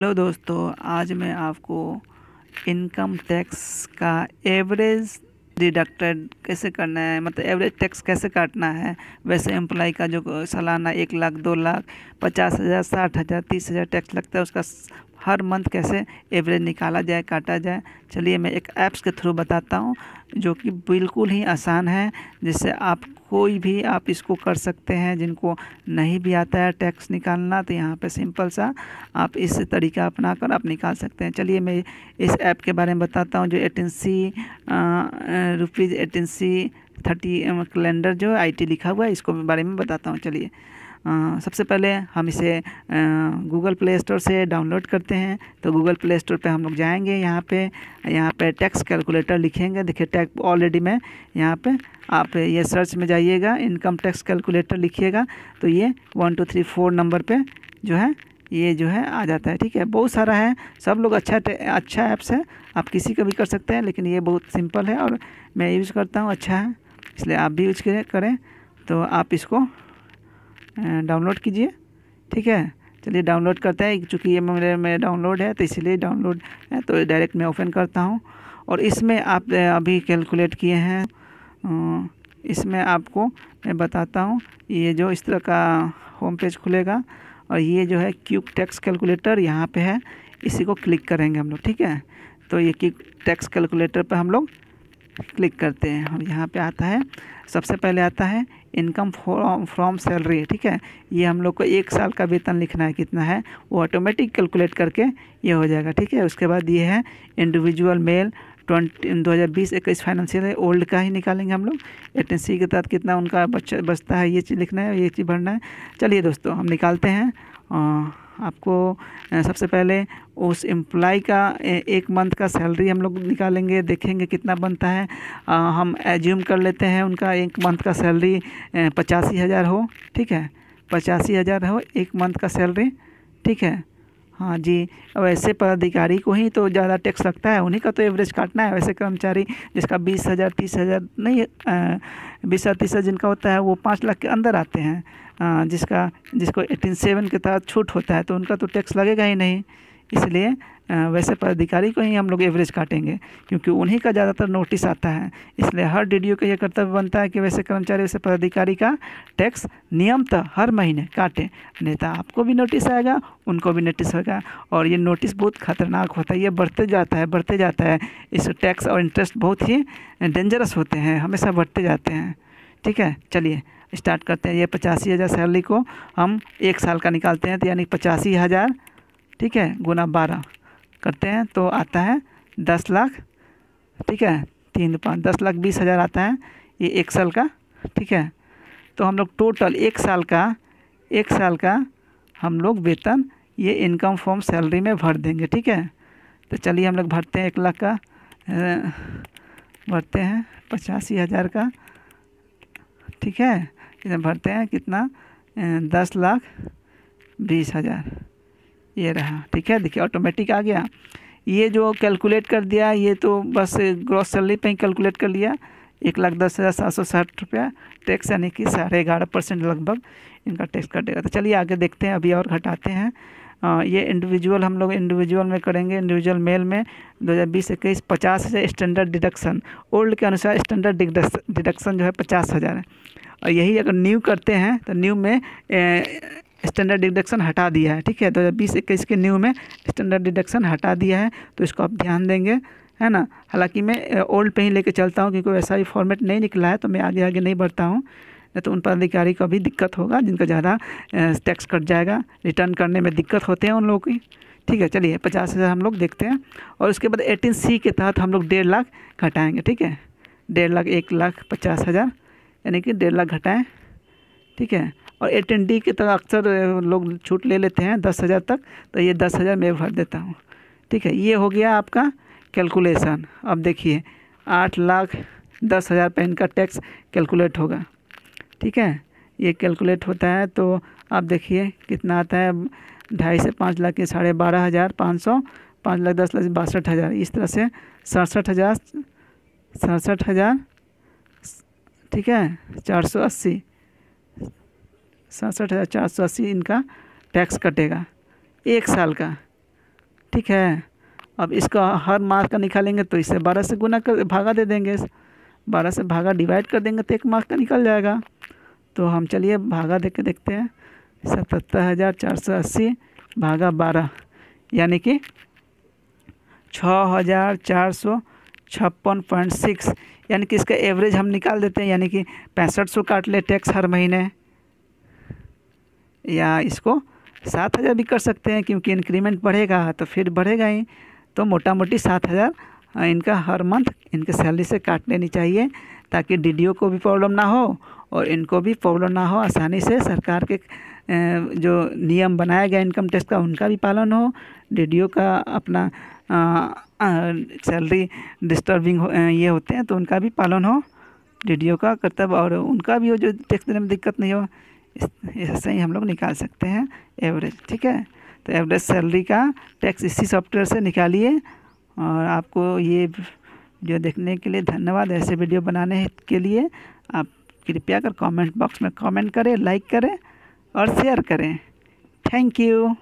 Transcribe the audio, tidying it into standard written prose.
Hello दोस्तों, आज मैं आपको इनकम टैक्स का एवरेज डिडक्टेड कैसे करना है, मतलब एवरेज टैक्स कैसे काटना है। वैसे एम्प्लॉय का जो सालाना 1 लाख 2 लाख 50,000 60,000 30,000 टैक्स लगता है, उसका हर मंथ कैसे एवरेज निकाला जाए, काटा जाए। चलिए मैं एक ऐप्स के थ्रू बताता हूँ जो कि बिल्कुल ही आसान है, जिससे आप कोई भी आप इसको कर सकते हैं। जिनको नहीं भी आता है टैक्स निकालना, तो यहाँ पे सिंपल सा आप इस तरीका अपना कर आप निकाल सकते हैं। चलिए मैं इस ऐप के बारे में बताता हूँ, जो 18C रुपीज़ 18C 30 कैलेंडर जो IT लिखा हुआ है, इसको बारे में बताता हूँ। चलिए सबसे पहले हम इसे गूगल प्ले स्टोर से डाउनलोड करते हैं। तो गूगल प्ले स्टोर पे हम लोग जाएंगे, यहाँ पे टैक्स कैलकुलेटर लिखेंगे। देखिए टैक्स ऑलरेडी मैं यहाँ पे आप ये सर्च में जाइएगा, इनकम टैक्स कैलकुलेटर लिखिएगा तो ये 1 2 3 4 नंबर पे जो है ये जो है आ जाता है। ठीक है, बहुत सारा है, सब लोग अच्छा ऐप्स है, आप किसी का भी कर सकते हैं, लेकिन ये बहुत सिंपल है और मैं यूज़ करता हूँ, अच्छा है, इसलिए आप भी यूज करें। तो आप इसको डाउनलोड कीजिए। ठीक है, चलिए डाउनलोड करते हैं। चूँकि ये मेरे डाउनलोड है तो इसलिए डाउनलोड है, तो डायरेक्ट मैं ओपन करता हूँ। और इसमें आप अभी कैलकुलेट किए हैं, इसमें आपको मैं बताता हूँ। ये जो इस तरह का होम पेज खुलेगा और ये जो है क्विक टैक्स कैलकुलेटर यहाँ पे है, इसी को क्लिक करेंगे हम लोग। ठीक है, तो ये क्विक टैक्स कैलकुलेटर पर हम लोग क्लिक करते हैं। हम यहाँ पे आता है, सबसे पहले आता है इनकम फ्रॉम सैलरी। ठीक है, ये हम लोग को 1 साल का वेतन लिखना है, कितना है वो ऑटोमेटिक कैलकुलेट करके ये हो जाएगा। ठीक है, उसके बाद ये है इंडिविजुअल मेल 2020-21 फाइनेंशियल ओल्ड का ही निकालेंगे हम लोग। 18C के तहत कितना उनका बचता है, ये चीज़ लिखना है, ये चीज़ भरना है। चलिए दोस्तों हम निकालते हैं। आपको सबसे पहले उस एम्प्लॉय का 1 मंथ का सैलरी हम लोग निकालेंगे, देखेंगे कितना बनता है। हम एज्यूम कर लेते हैं उनका 1 मंथ का सैलरी 85,000 हो। ठीक है, 85,000 हो 1 मंथ का सैलरी। ठीक है, हाँ जी। वैसे पदाधिकारी को ही तो ज़्यादा टैक्स लगता है, उन्हीं का तो एवरेज काटना है। वैसे कर्मचारी जिसका 20,000 30,000 नहीं, 20,000 30,000 जिनका होता है वो 5 लाख के अंदर आते हैं। जिसको 18(7) के तहत छूट होता है तो उनका तो टैक्स लगेगा ही नहीं। इसलिए वैसे पदाधिकारी को ही हम लोग एवरेज काटेंगे, क्योंकि उन्हीं का ज़्यादातर नोटिस आता है। इसलिए हर DDO का ये कर्तव्य बनता है कि वैसे कर्मचारी वैसे पदाधिकारी का टैक्स नियमतः हर महीने काटें, नहीं तो आपको भी नोटिस आएगा, उनको भी नोटिस होगा। और ये नोटिस बहुत खतरनाक होता है, ये बढ़ते जाता है। इस टैक्स और इंटरेस्ट बहुत ही डेंजरस होते हैं, हमेशा बढ़ते जाते हैं। ठीक है, चलिए स्टार्ट करते हैं। ये 85,000 सैलरी को हम 1 साल का निकालते हैं, तो यानी 85,000, ठीक है, गुना 12 करते हैं तो आता है 10 लाख। ठीक है, 3 5 10,20,000 आता है ये 1 साल का। ठीक है, तो हम लोग टोटल 1 साल का हम लोग वेतन ये इनकम फ्रॉम सैलरी में भर देंगे। ठीक है, तो चलिए हम लोग भरते हैं 1 लाख का, भरते हैं 85,000 का। ठीक है, इसमें भरते हैं कितना, 10,20,000 ये रहा। ठीक है, देखिए ऑटोमेटिक आ गया। ये जो कैलकुलेट कर दिया, ये तो बस ग्रॉस सैलरी पे ही कैलकुलेट कर लिया। 1,10,760 रुपया टैक्स, यानी कि 11.5% लगभग इनका टैक्स कटेगा। तो चलिए आगे देखते हैं, अभी और घटाते हैं। ये इंडिविजुअल हम लोग इंडिविजुअल में करेंगे। इंडिविजुअल मेल में 2020-21 50,000 स्टैंडर्ड डिडक्शन, ओल्ड के अनुसार स्टैंडर्ड डिडक्शन जो है 50,000 है। और यही अगर न्यू करते हैं तो न्यू में स्टैंडर्ड डिडक्शन हटा दिया है। ठीक है, 2020-21 के न्यू में स्टैंडर्ड डिडक्शन हटा दिया है, तो इसको आप ध्यान देंगे, है ना। हालांकि मैं ओल्ड पे ही लेके चलता हूँ, क्योंकि वैसा ही फॉर्मेट नहीं निकला है, तो मैं आगे आगे नहीं बढ़ता हूँ, नहीं तो उन पदाधिकारी को भी दिक्कत होगा जिनका ज़्यादा टैक्स कट जाएगा, रिटर्न करने में दिक्कत होते हैं उन लोगों की। ठीक है, चलिए 50,000 हम लोग देखते हैं। और उसके बाद 18C के तहत हम लोग 1.5 लाख घटाएँगे। ठीक है, 1.5 लाख 1,50,000 यानी कि 1.5 लाख घटाएँ। ठीक है, और 18D की तरह अक्सर लोग छूट ले लेते हैं 10,000 तक, तो ये 10,000 मैं भर देता हूँ। ठीक है, ये हो गया आपका कैलकुलेशन। अब देखिए 8,10,000 पे इनका टैक्स कैलकुलेट होगा। ठीक है, ये कैलकुलेट होता है तो आप देखिए कितना आता है, 2.5 से 5 लाख के 12,500, 5 लाख 10 लाख 62,000, इस तरह से 67,000। ठीक है, 480, 67,480 इनका टैक्स कटेगा 1 साल का। ठीक है। अब इसका हर माह का निकालेंगे तो इसे 12 से गुना कर भागा दे देंगे, 12 से भागा डिवाइड कर देंगे तो 1 माह का निकल जाएगा। तो हम चलिए भागा दे के देखते हैं। 77,480 भागा 12 यानी कि 6,456.6, यानी कि इसका एवरेज हम निकाल देते हैं, यानी कि 6500 काट ले टैक्स हर महीने, या इसको 7,000 भी कर सकते हैं क्योंकि इंक्रीमेंट बढ़ेगा तो फिर बढ़ेगा ही। तो मोटा मोटी 7,000 इनका हर मंथ इनके सैलरी से काट लेनी चाहिए, ताकि डीडीओ को भी प्रॉब्लम ना हो और इनको भी प्रॉब्लम ना हो, आसानी से सरकार के जो नियम बनाया गया इनकम टैक्स का उनका भी पालन हो, डीडीओ का अपना सैलरी डिस्टर्बिंग ये होते हैं तो उनका भी पालन हो, डीडीओ का कर्तव्य, और उनका भी हो जो टैक्स देने में दिक्कत नहीं हो। ऐसे ही हम लोग निकाल सकते हैं एवरेज, ठीक है। तो एवरेज सैलरी का टैक्स इसी सॉफ्टवेयर से निकालिए। और आपको ये वीडियो देखने के लिए धन्यवाद। ऐसे वीडियो बनाने के लिए आप कृपया कर कमेंट बॉक्स में कमेंट करें, लाइक करें और शेयर करें। Thank you.